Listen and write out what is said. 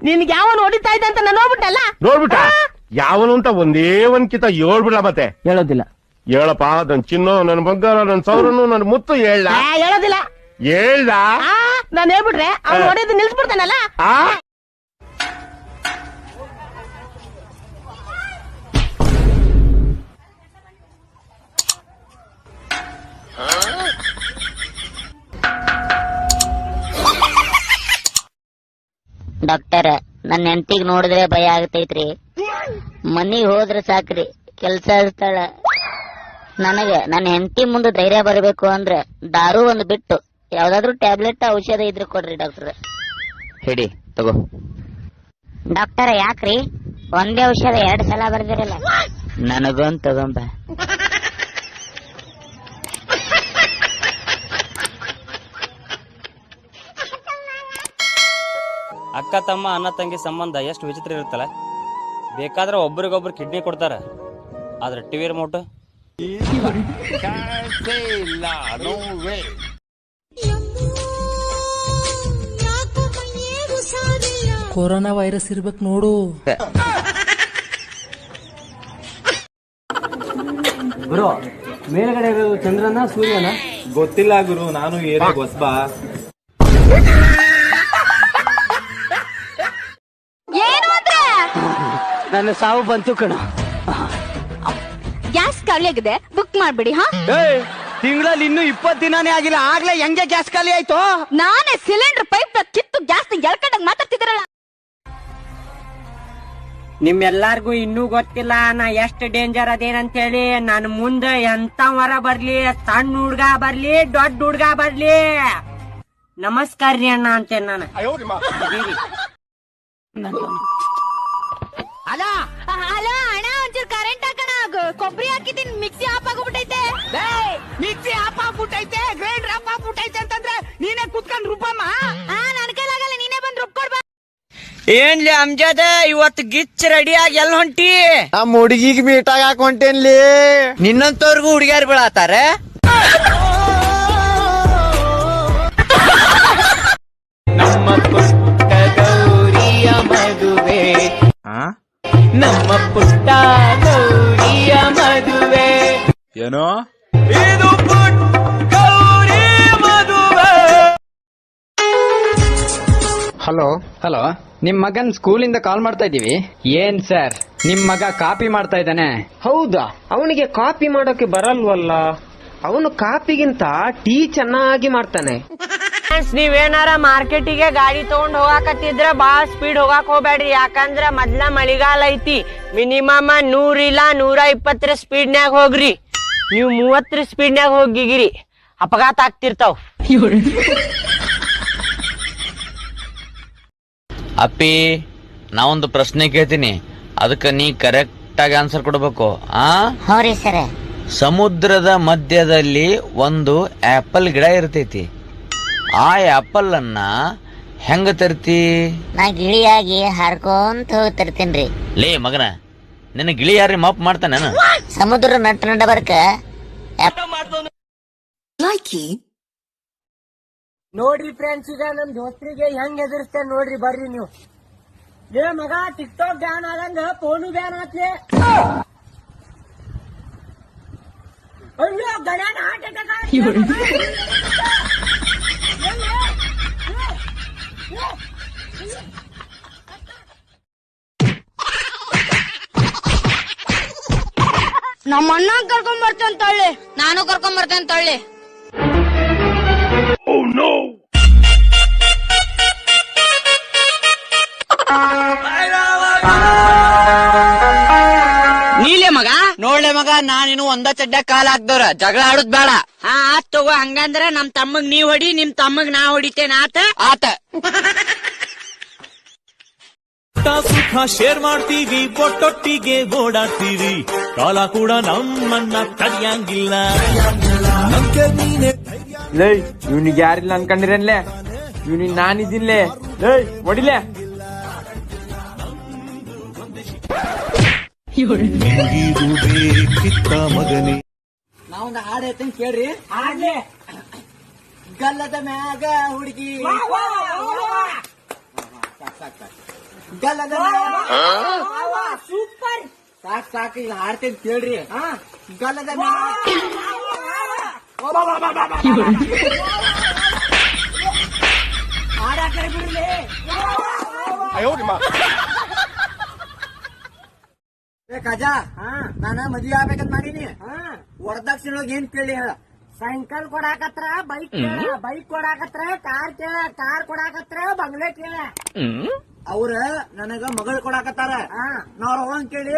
ನಿನ್ಗೆ ಯಾವನು ಹೊಡಿತಾ ಇದ್ದ ಅಂತ ನಾನು ನೋಡ್ಬಿಟ್ಟ ಯಾವನು ಅಂತ ಒಂದೇ ಒಂದ್ಕಿತ ಹೇಳ್ಬಿಡ ಮತ್ತೆ ಹೇಳೋದಿಲ್ಲ. ಹೇಳಪ್ಪ, ನನ್ ಚಿನ್ನು, ನನ್ ಬಂಗಾರ, ನನ್ ಸೌರನು, ನನ್ ಮುತ್ತು ಹೇಳೋದಿಲ್ಲ. ಹೇಳ್ದ ನಾನು ಹೇಳ್ಬಿಟ್ರೆ ಅವ್ನು ಹೊಡೆದು ನಿಲ್ಸ್ಬಿಡ್ತಾನಲ್ಲ. ಡಾಕ್ಟರ್, ನನ್ನ ಹೆಂಡತಿಗ್ ನೋಡಿದ್ರೆ ಭಯ ಆಗತೈತ್ರಿ. ಮನಿಗ್ ಹೋದ್ರೆ ಸಾಕ್ರಿ, ಕೆಲ್ಸ ಸ್ಥಳ. ನನಗ ನನ್ನ ಹೆಂಡತಿ ಮುಂದೆ ಧೈರ್ಯ ಬರಬೇಕು ಅಂದ್ರೆ ದಾರು ಒಂದು ಬಿಟ್ಟು ಯಾವ್ದಾದ್ರು ಟ್ಯಾಬ್ಲೆಟ್ ಔಷಧ ಇದ್ರೆ ಕೊಡ್ರಿ ಡಾಕ್ಟರ್. ಹೇಳಿ ತಗೋ. ಡಾಕ್ಟರ್, ಯಾಕ್ರಿ ಒಂದೇ ಔಷಧ 2 ಸಲ ಬರ್ದಿರಲ್ಲ? ನನಗೊಂದ್ ತಗೊಂಬ. ಅಕ್ಕ ತಮ್ಮ ಅಣ್ಣ ತಂಗಿ ಸಂಬಂಧ ಎಷ್ಟು ವಿಚಿತ್ರ ಇರುತ್ತಲ್ಲ. ಬೇಕಾದ್ರೆ ಒಬ್ರಿಗೊಬ್ರು ಕಿಡ್ನಿ ಕೊಡ್ತಾರ, ಆದ್ರೆ ಟಿವಿ ರಿಮೋಟ್ ಕೊರೋನಾ ವೈರಸ್ ಇರ್ಬೇಕು ನೋಡು. ಗುರು, ಮೇಲ್ಗಡೆ ಇರೋದು ಚಂದ್ರನ ಸೂರ್ಯನ? ಗೊತ್ತಿಲ್ಲ ಗುರು, ನಾನು ಏನೇ ಹೊಸಬಾ. ನನ್ನ ಸಾವು ಬಂತು ಕಣ. ಗ್ಯಾಸ್ ಖಾಲಿ ಆಗಿದೆ, ಬುಕ್ ಮಾಡ್ಬಿಡಿ. ತಿಂಗಳಲ್ಲಿ ಇನ್ನೂ 20 ದಿನಾನೇ ಆಗಿಲ್ಲ, ಆಗ್ಲೇ ಹೆಂಗೆ ಗ್ಯಾಸ್ ಖಾಲಿ ಆಯ್ತು? ನಾನೇ ಸಿಲಿಂಡರ್ ಪೈಪ್ ಕಿತ್ತು ಗ್ಯಾಸ್ ಎಳ್ಕೊಂಡಾಗ ಮಾತಾಡ್ತಿದ್ರಲ್ಲ. ನಿಮ್ಮೆಲ್ಲಾರ್ಗು ಇನ್ನೂ ಗೊತ್ತಿಲ್ಲ ನಾ ಎಷ್ಟು ಡೇಂಜರ್ ಅದೇನಂತ ಹೇಳಿ. ನನ್ ಮುಂದೆ ಎಂತ ವರ ಬರ್ಲಿ, ಸಣ್ಣ ಹುಡ್ಗ ಬರ್ಲಿ, ದೊಡ್ಡ ಹುಡ್ಗ ಬರ್ಲಿ, ನಮಸ್ಕಾರ ರೀ ಅಣ್ಣ ಅಂತೇನ್ ನಾನು. ಹಲೋ ಅಣ್ಣ, ಒಂಚೂರು ಕರೆಂಟ್ ಹಾಕೋಣ. ಕೊಬ್ಬರಿ ಹಾಕಿದ್ದೀನಿ, ಮಿಕ್ಸಿ ಆಫ್ ಆಗೋಗ್ಬಿಟ್ಟೈತೆ. ಮಿಕ್ಸಿ ಆಫ್ ಆಗ್ಬಿಟ್ಟೈತೆ, ಗ್ರೈಂಡರ್ ಆಫ್ ಆಗ್ಬಿಟ್ಟೈತೆ ಅಂತಂದ್ರೆ ನೀನೇ ಕುತ್ಕೊಂಡ್ ರುಬ್ಬಮ್ಮ. ನನ್ ಕೈಲಾಗಲ್ಲ, ನೀನೇ ಬಂದ್ ರುಬ್ಕೊಡ್ಬಾ. ಏನ್ಲಿ ಅಮ್ಜದ, ಇವತ್ತು ಗಿಚ್ ರೆಡಿ ಆಗಿ ಎಲ್ ಹೊಂಟಿ? ನಮ್ಮ ಹುಡುಗಿಗೆ ಮೀಟಾಗ ಹಾಕೊಂಟೇನ್ಲಿ. ನಿನ್ನಂತವ್ರಿಗೂ ಹುಡುಗಿಯಾರು ಬೀಳಾತಾರೆ. ನಮ್ಮ ಪುಟ್ಟ ಗೌರಿಯ ಮದುವೆ, ನಮ್ಮ ಪುಟ್ಟ ಗೌರಿಯ ಮದುವೆ. ಏನೋ ಇದು ಪುಟ್ಟ ಗೌರಿ ಮದುವೆ. ಹಲೋ, ನಿಮ್ ಮಗನ್ ಸ್ಕೂಲಿಂದ ಕಾಲ್ ಮಾಡ್ತಾ ಇದೀವಿ. ಏನ್ ಸರ್, ನಿಮ್ ಮಗ ಕಾಪಿ ಮಾಡ್ತಾ ಇದ್ದಾನೆ? ಹೌದಾ? ಅವನಿಗೆ ಕಾಪಿ ಮಾಡೋಕೆ ಬರಲ್ವಲ್ಲ. ಅವನು ಕಾಪಿಗಿಂತ ಟೀ ಚೆನ್ನಾಗಿ ಮಾಡ್ತಾನೆ. ನೀವೇನಾರ ಮಾರ್ಕೆಟಿಗೆ ಗಾಡಿ ತಗೊಂಡ್ ಹೋಗಾಕತ್ತಿದ್ರ ಬಾಳ ಸ್ಪೀಡ್ ಹೋಗಾಕ್ ಹೋಗ್ಬೇಡ್ರಿ. ಯಾಕಂದ್ರ ಮೊದ್ಲ ಮಳಿಗಾಲ ಐತಿ. ಮಿನಿಮಮ್ 100 ಇಲ್ಲ 120 ಸ್ಪೀಡ್ನ್ಯಾಗ ಹೋಗ್ರಿ. ನೀವು 30 ಸ್ಪೀಡ್ನ್ಯಾಗ ಹೋಗಿಗಿರಿ, ಅಪಘಾತ ಆಗ್ತಿರ್ತಾವ್. ಅಪ್ಪಿ, ನಾವೊಂದು ಪ್ರಶ್ನೆ ಕೇಳ್ತೀನಿ, ಅದಕ್ಕೆ ನೀ ಕರೆಕ್ಟ್ ಆಗಿ ಆನ್ಸರ್ ಕೊಡ್ಬೇಕು. ಹೌರಿ ಸರ್. ಸಮುದ್ರದ ಮಧ್ಯದಲ್ಲಿ ಒಂದು ಆಪಲ್ ಗಿಡ ಇರ್ತೈತಿ. ಆ ಆಪಲ್ ಅನ್ನ ಹೆಂಗ ತರ್ತಿ? ನಾ ಗಿಳಿಯಾಗಿ ಹಾರ್ಕೊಂತ ಹೋಗ್ತಿರ್ತೀನ್ರಿ. ಲೇ ಮಗನ, ನಿನ್ನ ಗಿಳಿ ಯಾರಿ ಮಾಪ್ ಮಾಡ್ತಾನ? ಸಮುದ್ರ ನಟ ಬರ್ಕ ನೋಡ್ರಿ ಫ್ರೆಂಡ್ಸ್, ಈಗ ನಮ್ ದೋಸ್ತ್ರಿಗೆ ಹೆಂಗ್ ಎದುರಿಸ್ತೇನೆ ನೋಡ್ರಿ. ಬರ್ರಿ ನೀವು. ಏ ಮಗ, ಟಿಕ್ಟಾಕ್ ಬ್ಯಾನ್ ಆಗಂಗ ಫೋನು ಬ್ಯಾನ್ ಆತ್ಲೆ. ಅಯ್ಯೋ ಗಣ್ಯಾನ ಹಾರ್ಟ್ ಅಟ್ಯಾಕ್. ನಮ್ಮ ಅಣ್ಣ ಕರ್ಕೊಂಡ್ ಬರ್ತೇನೆ ತಳ್ಳಿ. ನಾನು ಕರ್ಕೊಂಡ್ ಬರ್ತೇನೆ ತಳ್ಳಿ. ನೀಲೆ ಮಗ, ನೋಡ್ಲೆ ಮಗ, ನಾನಿನ್ನು ಒಂದ ಚಡ್ಡ ಕಾಲ ಹಾಕ್ದವ್ರ, ಜಗಳ ಆಡುದ್ ಬೇಡ. ಆತ್ ತಗೋ. ಹಂಗಂದ್ರ ನಮ್ ತಮ್ಮಗ್ ನೀವ್ ಹೊಡಿ, ನಿಮ್ ತಮ್ಮಗ್ ನಾ ಹೊಡಿತೇನೆ. ಆತ. ಸುಖ ಶೇರ್ ಮಾಡ್ತೀವಿ, ಒಟ್ಟೊಟ್ಟಿಗೆ ಓಡಾಡ್ತೀವಿ, ಕಾಲ ಕೂಡ ನಮ್ಮನ್ನ ಕಡಿಯಂಗಿಲ್ಲ. ಲೇ, ಇವ್ನಿಗೆ ಯಾರಿಲ್ಲ ಅನ್ಕೊಂಡಿರನ್ಲೆ, ಇವ್ನಿಗೆ ನಾನಿದ್ದೀನ್ಲೆ. ಲೇ, ಹೊಡಿಲೆ. ಮಗನೇ, ನಾವೊಂದು ಹಾಡು ಹೇಳ್ತೀನಿ ಕೇಳ್ರಿ. ಆಗ್ಲೇ ಗಲ್ಲದ ಮ್ಯಾಗ ಹುಡುಗಿ ಸೂಪರ್ ಸಾಕ್ ಈಗ ಹಾಡ್ತೇನೆ ಕೇಳ್ರಿ ಗಲ್ಲದ ಕಜ ನಾನ ಮದ್ವೆ ಆಗ್ಬೇಕಂತ ಮಾಡೀನಿ ವರದಕ್ಷಿಣ ಏನ್ ಕೇಳಿ ಹೇಳ ಸೈಕಲ್ ಕೊಡಾಕತ್ರ ಬೈಕ್ ಬೈಕ್ ಕೊಡಾಕತ್ರ ಕಾರ್ ಕೊಡಾಕತ್ರ ಬಂಗ್ಲೆ ಕೇಳ ಅವ್ರ ನನಗ ಮಗಳು ಕೊಡಾಕತ್ತಾರ ನಾವ್ ಅವಂಗ್ ಕೇಳಿ